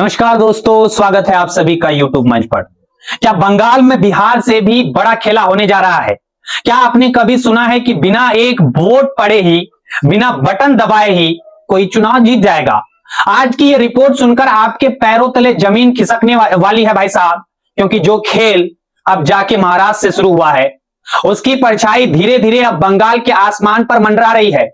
नमस्कार दोस्तों, स्वागत है आप सभी का यूट्यूब मंच पर। क्या बंगाल में बिहार से भी बड़ा खेला होने जा रहा है? क्या आपने कभी सुना है कि बिना एक वोट पड़े ही, बिना बटन दबाए ही कोई चुनाव जीत जाएगा? आज की ये रिपोर्ट सुनकर आपके पैरों तले जमीन खिसकने वाली है भाई साहब, क्योंकि जो खेल अब जाके महाराष्ट्र से शुरू हुआ है, उसकी परछाई धीरे धीरे अब बंगाल के आसमान पर मंडरा रही है।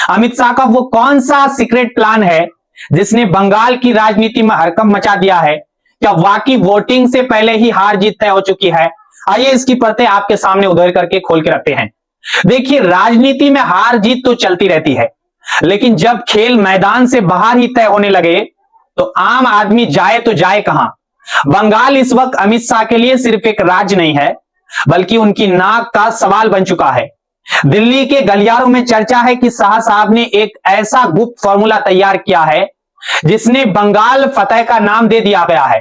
अमित शाह का वो कौन सा सीक्रेट प्लान है जिसने बंगाल की राजनीति में हड़कंप मचा दिया है? क्या वाकई वोटिंग से पहले ही हार जीत तय हो चुकी है? आइए इसकी परतें आपके सामने उधेड़ करके खोल के रखते हैं। देखिए, राजनीति में हार जीत तो चलती रहती है, लेकिन जब खेल मैदान से बाहर ही तय होने लगे तो आम आदमी जाए तो जाए कहां? बंगाल इस वक्त अमित शाह के लिए सिर्फ एक राज्य नहीं है, बल्कि उनकी नाक का सवाल बन चुका है। दिल्ली के गलियारों में चर्चा है कि शाह साहब ने एक ऐसा गुप्त फॉर्मूला तैयार किया है जिसने बंगाल फतेह का नाम दे दिया गया है।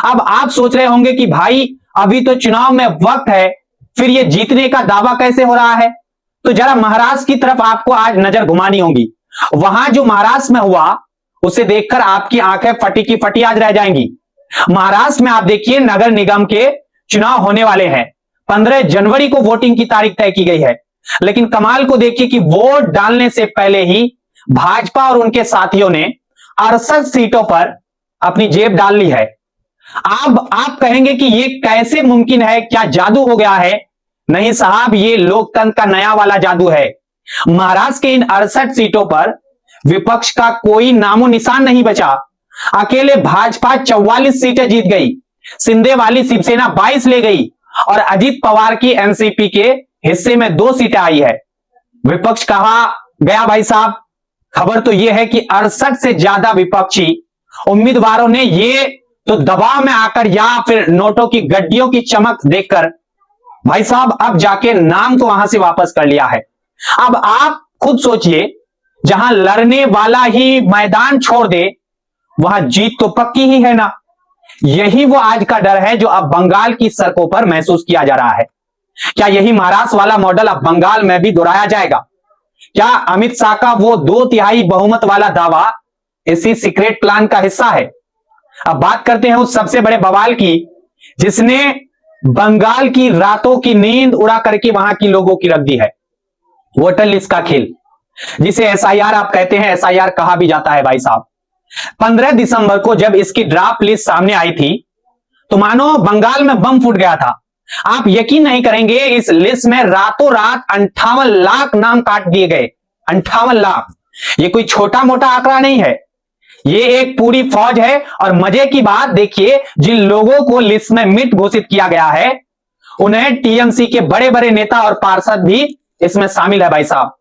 अब आप सोच रहे होंगे कि भाई अभी तो चुनाव में वक्त है, फिर ये जीतने का दावा कैसे हो रहा है? तो जरा महाराष्ट्र की तरफ आपको आज नजर घुमानी होगी। वहां जो महाराष्ट्र में हुआ उसे देखकर आपकी आंखें फटी की फटी आज रह जाएंगी। महाराष्ट्र में आप देखिए, नगर निगम के चुनाव होने वाले हैं। 15 जनवरी को वोटिंग की तारीख तय की गई है, लेकिन कमाल को देखिए कि वोट डालने से पहले ही भाजपा और उनके साथियों ने 68 सीटों पर अपनी जेब डाल ली है। अब आप कहेंगे कि ये कैसे मुमकिन है? क्या जादू हो गया है? नहीं साहब, ये लोकतंत्र का नया वाला जादू है। महाराष्ट्र के इन 68 सीटों पर विपक्ष का कोई नामो निशान नहीं बचा। अकेले भाजपा 44 सीटें जीत गई, शिंदे वाली शिवसेना 22 ले गई और अजित पवार की एनसीपी के हिस्से में 2 सीटें आई है। विपक्ष कहां गया भाई साहब? खबर तो यह है कि 68 से ज्यादा विपक्षी उम्मीदवारों ने ये तो दबाव में आकर या फिर नोटों की गड्डियों की चमक देखकर भाई साहब अब जाके नाम तो वहां से वापस कर लिया है। अब आप खुद सोचिए, जहां लड़ने वाला ही मैदान छोड़ दे वहां जीत तो पक्की ही है ना। यही वो आज का डर है जो अब बंगाल की सड़कों पर महसूस किया जा रहा है। क्या यही महाराष्ट्र वाला मॉडल अब बंगाल में भी दोहराया जाएगा? क्या अमित शाह का वो 2/3 बहुमत वाला दावा इसी सीक्रेट प्लान का हिस्सा है? अब बात करते हैं उस सबसे बड़े बवाल की जिसने बंगाल की रातों की नींद उड़ा करके वहां की लोगों की रख दी है। वोटर लिस्ट का खेल, जिसे एसआईआर आप कहते हैं, एसआईआर कहा भी जाता है भाई साहब। 15 दिसंबर को जब इसकी ड्राफ्ट लिस्ट सामने आई थी तो मानो बंगाल में बम फूट गया था। आप यकीन नहीं करेंगे, इस लिस्ट में रातों रात 58 लाख नाम काट दिए गए। 58 लाख, ये कोई छोटा मोटा आंकड़ा नहीं है, ये एक पूरी फौज है। और मजे की बात देखिए, जिन लोगों को लिस्ट में मिट घोषित किया गया है उन्हें टीएमसी के बड़े बड़े नेता और पार्षद भी इसमें शामिल है भाई साहब।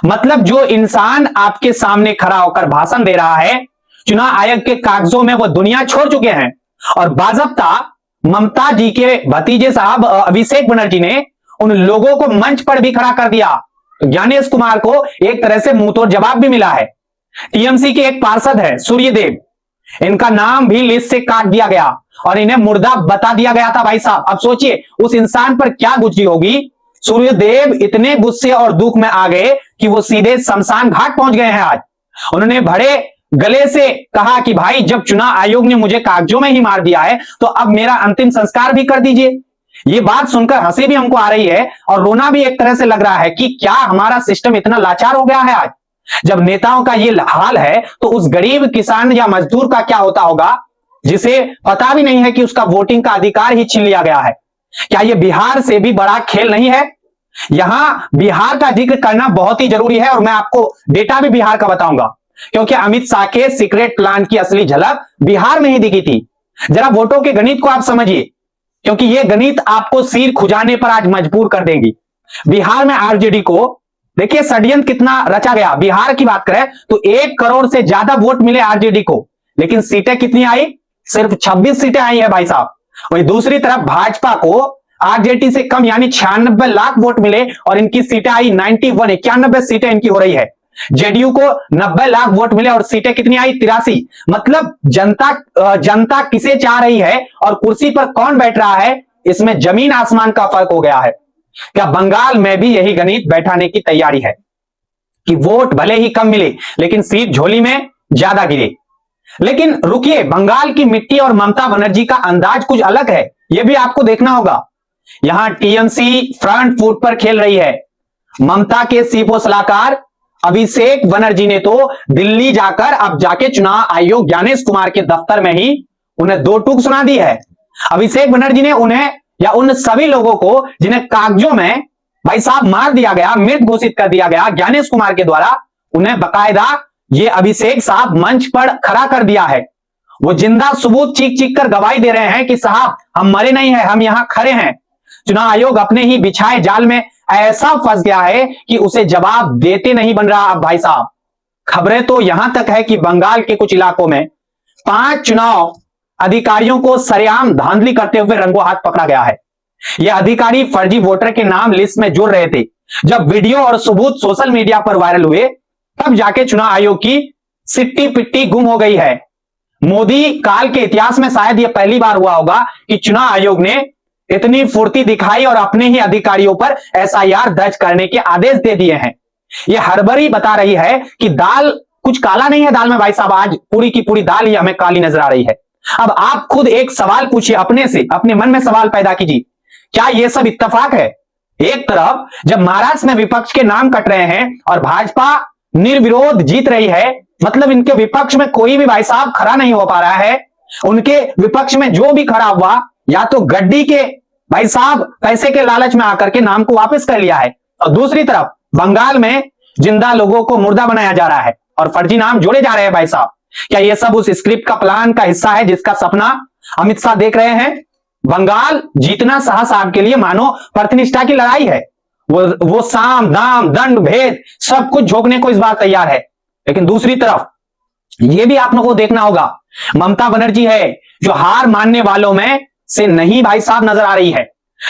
मतलब जो इंसान आपके सामने खड़ा होकर भाषण दे रहा है, चुनाव आयोग के कागजों में वो दुनिया छोड़ चुके हैं। और बाजब्ता ममता जी के भतीजे साहब अभिषेक बनर्जी ने उन लोगों को मंच पर भी खड़ा कर दिया। तो ज्ञानेश कुमार को एक तरह से मुंहतोड़ जवाब भी मिला है। टीएमसी के एक पार्षद है सूर्यदेव, इनका नाम भी लिस्ट से काट दिया गया और इन्हें मुर्दा बता दिया गया था भाई साहब। अब सोचिए उस इंसान पर क्या गुजरी होगी। सूर्यदेव इतने गुस्से और दुख में आ गए कि वो सीधे शमशान घाट पहुंच गए हैं। आज उन्होंने बड़े गले से कहा कि भाई जब चुनाव आयोग ने मुझे कागजों में ही मार दिया है तो अब मेरा अंतिम संस्कार भी कर दीजिए। ये बात सुनकर हंसी भी हमको आ रही है और रोना भी एक तरह से लग रहा है कि क्या हमारा सिस्टम इतना लाचार हो गया है। आज जब नेताओं का ये हाल है तो उस गरीब किसान या मजदूर का क्या होता होगा जिसे पता भी नहीं है कि उसका वोटिंग का अधिकार ही छीन लिया गया है। क्या यह बिहार से भी बड़ा खेल नहीं है? यहां बिहार का जिक्र करना बहुत ही जरूरी है और मैं आपको डेटा भी बिहार का बताऊंगा, क्योंकि अमित शाह के सीक्रेट प्लान की असली झलक बिहार में ही दिखी थी। जरा वोटों के गणित को आप समझिए, क्योंकि ये गणित आपको सिर खुजाने पर आज मजबूर कर देंगी। बिहार में आरजेडी को देखिए षड्यंत्र कितना रचा गया। बिहार की बात करें तो 1 करोड़ से ज्यादा वोट मिले आरजेडी को, लेकिन सीटें कितनी आई? सिर्फ 26 सीटें आई है भाई साहब। वहीं दूसरी तरफ भाजपा को आरजेडी से कम यानी 96 लाख वोट मिले और इनकी सीटें आई 91 सीटें इनकी हो रही है। जेडीयू को 90 लाख वोट मिले और सीटें कितनी आई? 83। मतलब जनता किसे चाह रही है और कुर्सी पर कौन बैठ रहा है, इसमें जमीन आसमान का फर्क हो गया है। क्या बंगाल में भी यही गणित बैठाने की तैयारी है कि वोट भले ही कम मिले लेकिन सीट झोली में ज्यादा गिरे? लेकिन रुकिए, बंगाल की मिट्टी और ममता बनर्जी का अंदाज कुछ अलग है, यह भी आपको देखना होगा। यहां टीएमसी फ्रंट फुट पर खेल रही है। ममता के सीपो सलाहकार अभिषेक बनर्जी ने तो दिल्ली जाकर अब जाके चुनाव आयोग ज्ञानेश कुमार के दफ्तर में ही उन्हें दो टूक सुना दी है। अभिषेक बनर्जी ने उन्हें या उन सभी लोगों को जिन्हें कागजों में भाई साहब मार दिया गया, मृत घोषित कर दिया गया ज्ञानेश कुमार के द्वारा, उन्हें बकायदा ये अभिषेक साहब मंच पर खड़ा कर दिया है। वो जिंदा सबूत चीख चीख कर गवाही दे रहे हैं कि साहब हम मरे नहीं हैं, हम यहां खड़े हैं। चुनाव आयोग अपने ही बिछाए जाल में ऐसा फंस गया है कि उसे जवाब देते नहीं बन रहा। अब भाई साहब खबरें तो यहां तक है कि बंगाल के कुछ इलाकों में 5 चुनाव अधिकारियों को सरेआम धांधली करते हुए रंगों हाथ पकड़ा गया है। यह अधिकारी फर्जी वोटर के नाम लिस्ट में जोड़ रहे थे। जब वीडियो और सबूत सोशल मीडिया पर वायरल हुए तब जाके चुनाव आयोग की सिट्टी पिट्टी गुम हो गई है। मोदी काल के इतिहास में शायद यह पहली बार हुआ होगा कि चुनाव आयोग ने इतनी फुर्ती दिखाई और अपने ही अधिकारियों पर एफआईआर दर्ज करने के आदेश दे दिए हैं। यह हड़बड़ी बता रही है कि दाल कुछ काला नहीं है दाल में भाई साहब, आज पूरी की पूरी दाल ही हमें काली नजर आ रही है। अब आप खुद एक सवाल पूछिए अपने से, अपने मन में सवाल पैदा कीजिए, क्या यह सब इत्तेफाक है? एक तरफ जब महाराष्ट्र में विपक्ष के नाम कट रहे हैं और भाजपा निर्विरोध जीत रही है, मतलब इनके विपक्ष में कोई भी भाई साहब खड़ा नहीं हो पा रहा है। उनके विपक्ष में जो भी खड़ा हुआ या तो गड्डी के भाई साहब पैसे के लालच में आकर के नाम को वापस कर लिया है, और दूसरी तरफ बंगाल में जिंदा लोगों को मुर्दा बनाया जा रहा है और फर्जी नाम जोड़े जा रहे हैं। भाई साहब क्या यह सब उस स्क्रिप्ट का प्लान का हिस्सा है जिसका सपना अमित शाह देख रहे हैं? बंगाल जीतना शाह साहब के लिए मानो प्रतिष्ठा की लड़ाई है। वो साम दाम दंड भेद सब कुछ झोंकने को इस बार तैयार है। लेकिन दूसरी तरफ यह भी आप लोगों को देखना होगा, ममता बनर्जी है जो हार मानने वालों में से नहीं भाई साहब नजर आ रही है।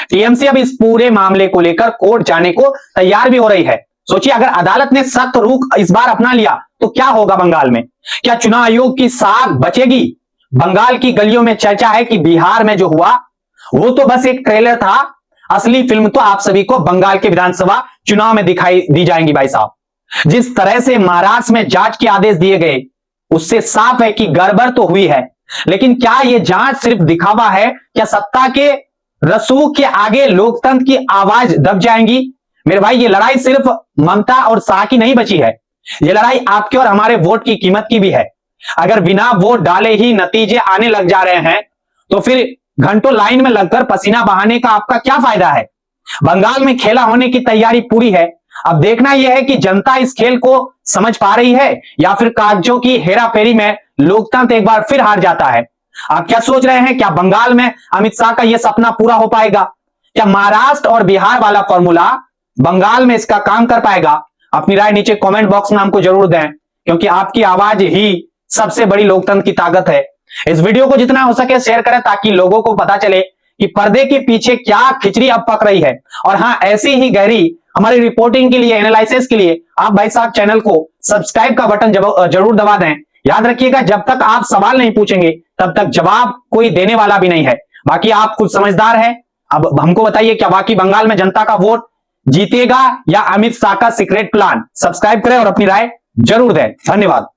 टीएमसी अब इस पूरे मामले को लेकर कोर्ट जाने को तैयार भी हो रही है। सोचिए अगर अदालत ने सख्त रुख इस बार अपना लिया तो क्या होगा बंगाल में? क्या चुनाव आयोग की साख बचेगी? बंगाल की गलियों में चर्चा है कि बिहार में जो हुआ वो तो बस एक ट्रेलर था, असली फिल्म तो आप सभी को बंगाल के विधानसभा चुनाव में दिखाई दी जाएंगी। भाई साहब जिस तरह से महाराष्ट्र में जांच के आदेश दिए गए उससे साफ है कि गड़बड़ तो हुई है, लेकिन क्या यह जांच सिर्फ दिखावा है? क्या सत्ता के रसूख के आगे लोकतंत्र की आवाज दब जाएंगी? मेरे भाई ये लड़ाई सिर्फ ममता और शाह की नहीं बची है, ये लड़ाई आपके और हमारे वोट की कीमत की भी है। अगर बिना वोट डाले ही नतीजे आने लग जा रहे हैं तो फिर घंटों लाइन में लगकर पसीना बहाने का आपका क्या फायदा है? बंगाल में खेला होने की तैयारी पूरी है। अब देखना यह है कि जनता इस खेल को समझ पा रही है या फिर कागजों की हेराफेरी में लोकतंत्र एक बार फिर हार जाता है। आप क्या सोच रहे हैं? क्या बंगाल में अमित शाह का यह सपना पूरा हो पाएगा? क्या महाराष्ट्र और बिहार वाला फॉर्मूला बंगाल में इसका काम कर पाएगा? अपनी राय नीचे कमेंट बॉक्स में हमको जरूर दें, क्योंकि आपकी आवाज ही सबसे बड़ी लोकतंत्र की ताकत है। इस वीडियो को जितना हो सके शेयर करें ताकि लोगों को पता चले कि पर्दे के पीछे क्या खिचड़ी अब पक रही है। और हाँ, ऐसी ही गहरी हमारी रिपोर्टिंग के लिए, एनालिसिस के लिए आप भाई साहब चैनल को सब्सक्राइब का बटन जरूर दबा दें। याद रखिएगा जब तक आप सवाल नहीं पूछेंगे तब तक जवाब कोई देने वाला भी नहीं है। बाकी आप खुद समझदार हैं, अब हमको बताइए क्या बाकी बंगाल में जनता का वोट जीतेगा या अमित शाह का सीक्रेट प्लान? सब्सक्राइब करें और अपनी राय जरूर दें। धन्यवाद।